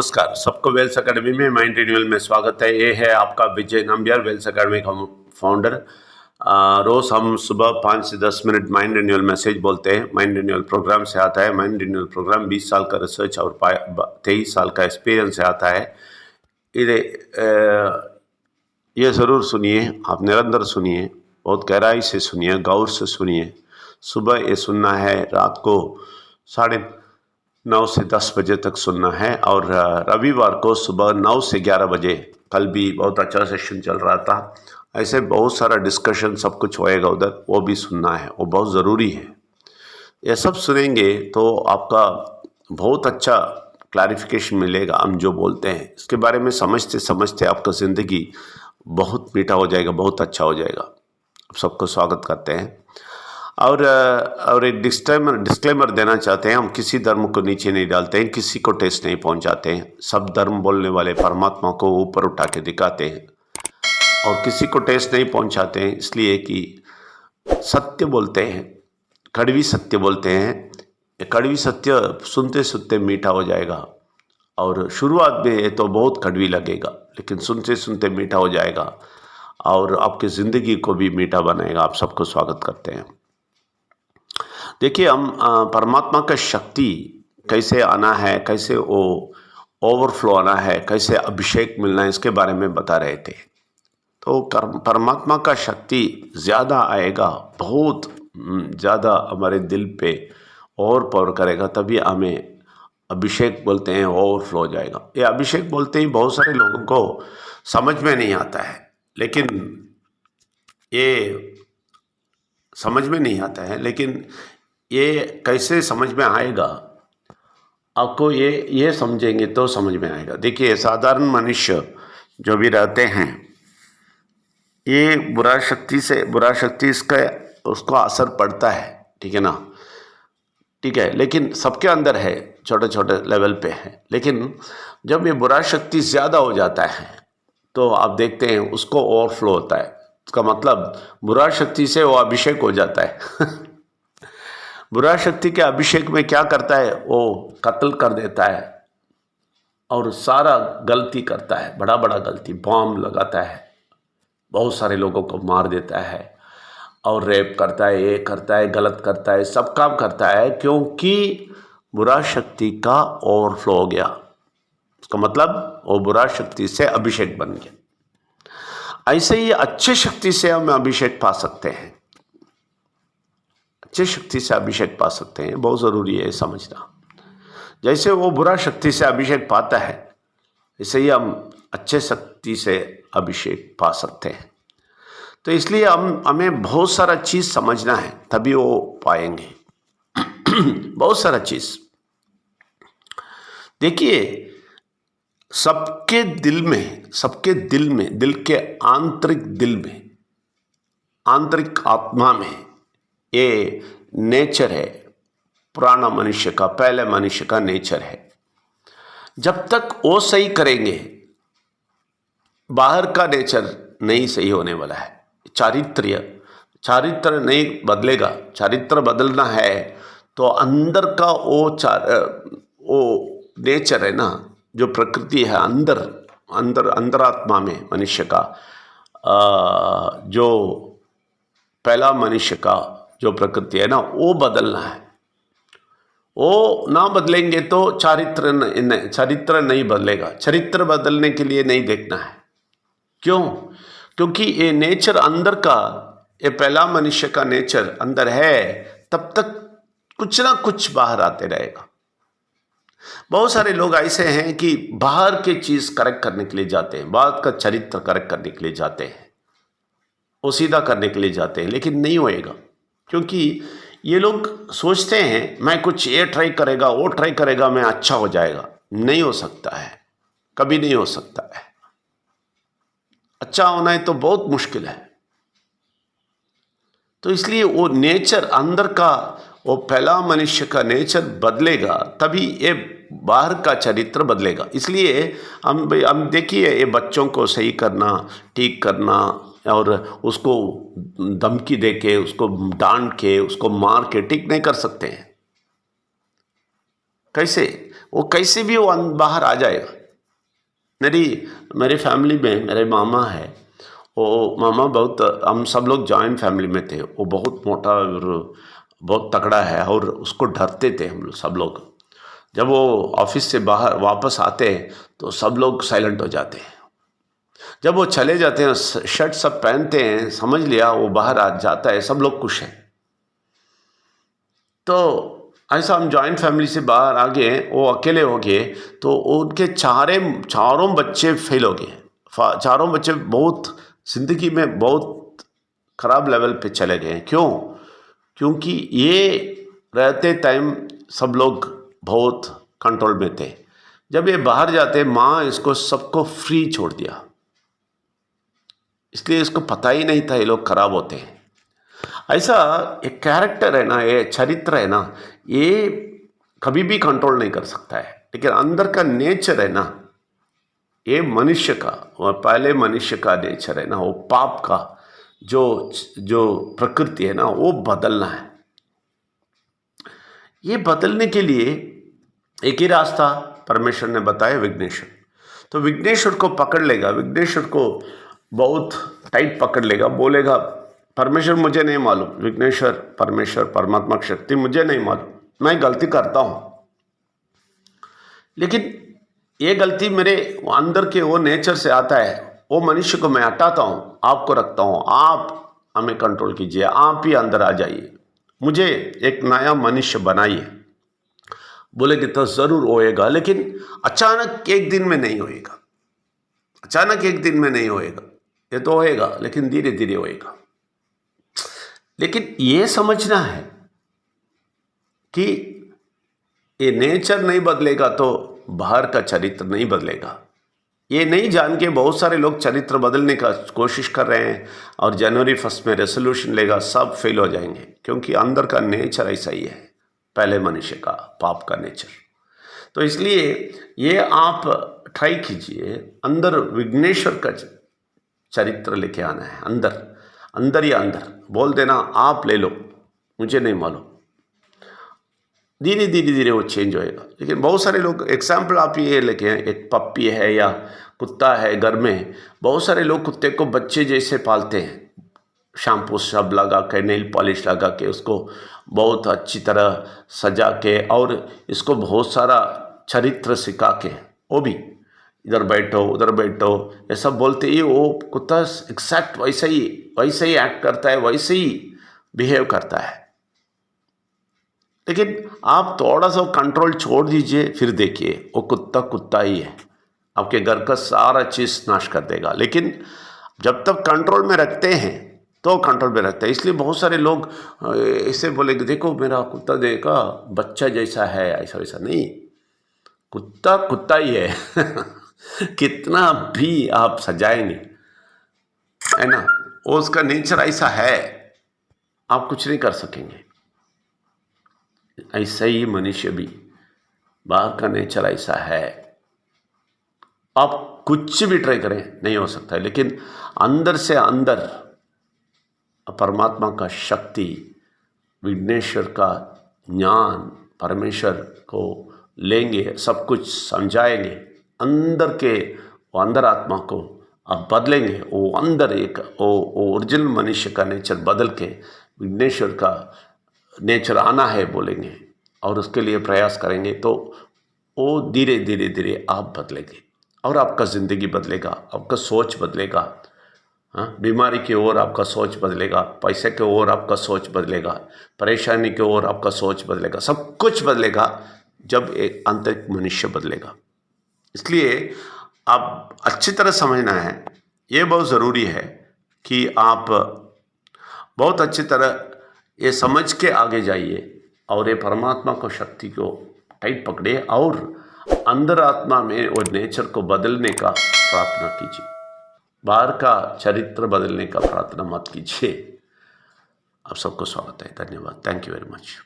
नमस्कार, सबको Wales academy में माइंड रिन्यूअल में स्वागत है। ये है आपका विजय नंबियार, वेल्स अकेडमी का फाउंडर। रोज़ हम सुबह 5 से 10 मिनट माइंड रिन्यूअल मैसेज बोलते हैं। माइंड रिन्यूअल प्रोग्राम से आता है। माइंड रिन्यूअल प्रोग्राम 20 साल का रिसर्च और 23 साल का एक्सपीरियंस से आता है। ये ज़रूर सुनिए, आप निरंतर सुनिए, बहुत गहराई से सुनिए, गौर से सुनिए। सुबह ये सुनना है, रात को 9:30 से 10 बजे तक सुनना है, और रविवार को सुबह 9 से 11 बजे। कल भी बहुत अच्छा सेशन चल रहा था। ऐसे बहुत सारा डिस्कशन सब कुछ होएगा उधर, वो भी सुनना है, वो बहुत ज़रूरी है। ये सब सुनेंगे तो आपका बहुत अच्छा क्लैरिफिकेशन मिलेगा। हम जो बोलते हैं इसके बारे में समझते समझते आपका ज़िंदगी बहुत मीठा हो जाएगा, बहुत अच्छा हो जाएगा। आप सबको स्वागत करते हैं। और एक डिस्क्लेमर देना चाहते हैं, हम किसी धर्म को नीचे नहीं डालते हैं, किसी को ठेस नहीं पहुंचाते हैं। सब धर्म बोलने वाले परमात्मा को ऊपर उठा के दिखाते हैं और किसी को ठेस नहीं पहुंचाते हैं, इसलिए कि सत्य बोलते हैं, कड़वी सत्य बोलते हैं। कड़वी सत्य सुनते सुनते मीठा हो जाएगा, और शुरुआत में ये तो बहुत कड़वी लगेगा, लेकिन सुनते सुनते मीठा हो जाएगा और आपकी ज़िंदगी को भी मीठा बनाएगा। आप सबको स्वागत करते हैं। देखिए, हम परमात्मा का शक्ति कैसे आना है, कैसे वो ओवरफ्लो आना है, कैसे अभिषेक मिलना है, इसके बारे में बता रहे थे। तो परमात्मा का शक्ति ज़्यादा आएगा, बहुत ज़्यादा हमारे दिल पे और पावर करेगा, तभी हमें अभिषेक बोलते हैं, ओवरफ्लो हो जाएगा। ये अभिषेक बोलते ही बहुत सारे लोगों को समझ में नहीं आता है, लेकिन ये समझ में नहीं आता है, लेकिन ये कैसे समझ में आएगा आपको, ये समझेंगे तो समझ में आएगा। देखिए, साधारण मनुष्य जो भी रहते हैं, ये बुरा शक्ति इसका उसको असर पड़ता है, ठीक है ना, ठीक है, लेकिन सबके अंदर है, छोटे छोटे लेवल पे है। लेकिन जब ये बुरा शक्ति ज़्यादा हो जाता है तो आप देखते हैं उसको ओवरफ्लो होता है। इसका मतलब बुरा शक्ति से वो अभिषेक हो जाता है। बुरा शक्ति के अभिषेक में क्या करता है, वो कत्ल कर देता है और सारा गलती करता है, बड़ा बड़ा गलती, बॉम्ब लगाता है, बहुत सारे लोगों को मार देता है और रेप करता है, ये करता है, गलत करता है, सब काम करता है, क्योंकि बुरा शक्ति का ओवरफ्लो हो गया। उसका मतलब वो बुरा शक्ति से अभिषेक बन गया। ऐसे ही अच्छे शक्ति से हम अभिषेक पा सकते हैं, अच्छी शक्ति से अभिषेक पा सकते हैं। बहुत ज़रूरी है समझना। जैसे वो बुरा शक्ति से अभिषेक पाता है, ऐसे ही हम अच्छे शक्ति से अभिषेक पा सकते हैं। तो इसलिए हमें बहुत सारा चीज़ समझना है, तभी वो पाएंगे। बहुत सारा चीज़। देखिए, सबके दिल में, दिल के आंतरिक आत्मा में ये नेचर है, पुराना मनुष्य का, पहले मनुष्य का नेचर है। जब तक वो सही करेंगे, बाहर का नेचर नहीं सही होने वाला है। चारित्र नहीं बदलेगा। चारित्र बदलना है तो अंदर का वो नेचर है ना, जो प्रकृति है अंतरात्मा में मनुष्य का, जो पहला मनुष्य का जो प्रकृति है ना, वो बदलना है। वो ना बदलेंगे तो चरित्र नहीं बदलेगा। चरित्र बदलने के लिए नहीं देखना है। क्यों? क्योंकि ये नेचर अंदर का, ये पहला मनुष्य का नेचर अंदर है, तब तक कुछ ना कुछ बाहर आते रहेगा। बहुत सारे लोग ऐसे हैं कि बाहर के चीज करेक्ट करने के लिए जाते हैं, बाहर का चरित्र करेक्ट करने के लिए जाते हैं, वो सीधा करने के लिए जाते हैं, लेकिन नहीं होएगा। क्योंकि ये लोग सोचते हैं मैं कुछ ये ट्राई करेगा, वो ट्राई करेगा, मैं अच्छा हो जाएगा। नहीं हो सकता है, कभी नहीं हो सकता है। अच्छा होना है तो बहुत मुश्किल है। तो इसलिए वो नेचर अंदर का, वो पहला मनुष्य का नेचर बदलेगा, तभी ये बाहर का चरित्र बदलेगा। इसलिए हम देखिए, ये बच्चों को सही करना, ठीक करना, और उसको धमकी दे के, उसको डांट के, उसको मार के ठीक नहीं कर सकते हैं। कैसे? वो कैसे भी वो बाहर आ जाएगा। मेरी फैमिली में मेरे मामा है, वो मामा बहुत, हम सब लोग जॉइंट फैमिली में थे। वो बहुत मोटा और बहुत तगड़ा है और उसको डरते थे हम लोग सब लोग। जब वो ऑफिस से बाहर वापस आते हैं तो सब लोग साइलेंट हो जाते हैं। जब वो चले जाते हैं, शर्ट सब पहनते हैं, समझ लिया वो बाहर आ जाता है, सब लोग खुश हैं। तो ऐसा हम जॉइंट फैमिली से बाहर आ गए, वो अकेले हो गए, तो उनके चारों बच्चे फेल हो गए। चारों बच्चे बहुत ज़िंदगी में बहुत ख़राब लेवल पे चले गए। क्यों? क्योंकि ये रहते टाइम सब लोग बहुत कंट्रोल में थे। जब ये बाहर जाते, माँ इसको सबको फ्री छोड़ दिया, इसलिए इसको पता ही नहीं था ये लोग खराब होते हैं। ऐसा एक कैरेक्टर है ना, ये चरित्र है ना, ये कभी भी कंट्रोल नहीं कर सकता है। लेकिन अंदर का नेचर है ना, ये मनुष्य का, वो पहले मनुष्य का नेचर है ना, वो पाप का जो प्रकृति है ना, वो बदलना है। ये बदलने के लिए एक ही रास्ता परमेश्वर ने बताया, विघ्नेश्वर। तो विघ्नेश्वर को पकड़ लेगा, विघ्नेश्वर को बहुत टाइट पकड़ लेगा, बोलेगा परमेश्वर मुझे नहीं मालूम, विघ्नेश्वर परमेश्वर परमात्मा की शक्ति मुझे नहीं मालूम, मैं गलती करता हूँ, लेकिन ये गलती मेरे अंदर के वो नेचर से आता है, वो मनुष्य को मैं हटाता हूँ, आपको रखता हूँ, आप हमें कंट्रोल कीजिए, आप ही अंदर आ जाइए, मुझे एक नया मनुष्य बनाइए। बोलेगे तो ज़रूर होएगा, लेकिन अचानक एक दिन में नहीं होएगा, अचानक एक दिन में नहीं होएगा, ये तो होएगा लेकिन धीरे धीरे होएगा। लेकिन ये समझना है कि ये नेचर नहीं बदलेगा तो बाहर का चरित्र नहीं बदलेगा। ये नहीं जान के बहुत सारे लोग चरित्र बदलने का कोशिश कर रहे हैं और जनवरी 1 में रेजोल्यूशन लेगा, सब फेल हो जाएंगे, क्योंकि अंदर का नेचर ऐसा ही है, पहले मनुष्य का पाप का नेचर। तो इसलिए ये आप ट्राई कीजिए, अंदर विघ्नेश्वर का चरित्र लेके आना है, अंदर अंदर ही अंदर बोल देना आप ले लो, मुझे नहीं मालूम, धीरे धीरे धीरे वो चेंज होएगा। लेकिन बहुत सारे लोग, एग्जाम्पल आप ये लेके हैं, एक पप्पी है या कुत्ता है घर में, बहुत सारे लोग कुत्ते को बच्चे जैसे पालते हैं, शैम्पू सब लगा के, नेल पॉलिश लगा के, उसको बहुत अच्छी तरह सजा के और इसको बहुत सारा चरित्र सिखा के, वो भी इधर बैठो उधर बैठो ये सब बोलते ही वो कुत्ता एग्जैक्ट वैसे ही एक्ट करता है, वैसे ही बिहेव करता है। लेकिन आप थोड़ा सा कंट्रोल छोड़ दीजिए, फिर देखिए वो कुत्ता ही है, आपके घर का सारा चीज़ नाश कर देगा। लेकिन जब तक कंट्रोल में रखते हैं तो कंट्रोल में रखते हैं। इसलिए बहुत सारे लोग इसे बोलेंगे देखो मेरा कुत्ता देखा बच्चा जैसा है, ऐसा वैसा नहीं, कुत्ता ही है कितना भी आप सजाएंगे, है ना, वो उसका नेचर ऐसा है, आप कुछ नहीं कर सकेंगे। ऐसा ही मनुष्य भी, बाहर का नेचर ऐसा है, आप कुछ भी ट्राई करें नहीं हो सकता है। लेकिन अंदर से अंदर परमात्मा का शक्ति, विघ्नेश्वर का ज्ञान, परमेश्वर को लेंगे, सब कुछ समझाएंगे, अंदर के वो अंदर आत्मा को आप बदलेंगे, वो अंदर एक वो ओरिजिनल मनुष्य का नेचर बदल के विघ्नेश्वर का नेचर आना है बोलेंगे और उसके लिए प्रयास करेंगे, तो वो धीरे धीरे धीरे आप बदलेंगे और आपका ज़िंदगी बदलेगा, आपका सोच बदलेगा। हाँ, बीमारी की ओर आपका सोच बदलेगा, पैसे के ओर आपका सोच बदलेगा, परेशानी के ओर आपका सोच बदलेगा, सब कुछ बदलेगा जब एक आंतरिक मनुष्य बदलेगा। इसलिए आप अच्छी तरह समझना है, ये बहुत ज़रूरी है कि आप बहुत अच्छी तरह ये समझ के आगे जाइए और ये परमात्मा को शक्ति को टाइट पकड़े और अंदर आत्मा में और नेचर को बदलने का प्रार्थना कीजिए, बाहर का चरित्र बदलने का प्रार्थना मत कीजिए। आप सबको स्वागत है, धन्यवाद, थैंक यू वेरी मच।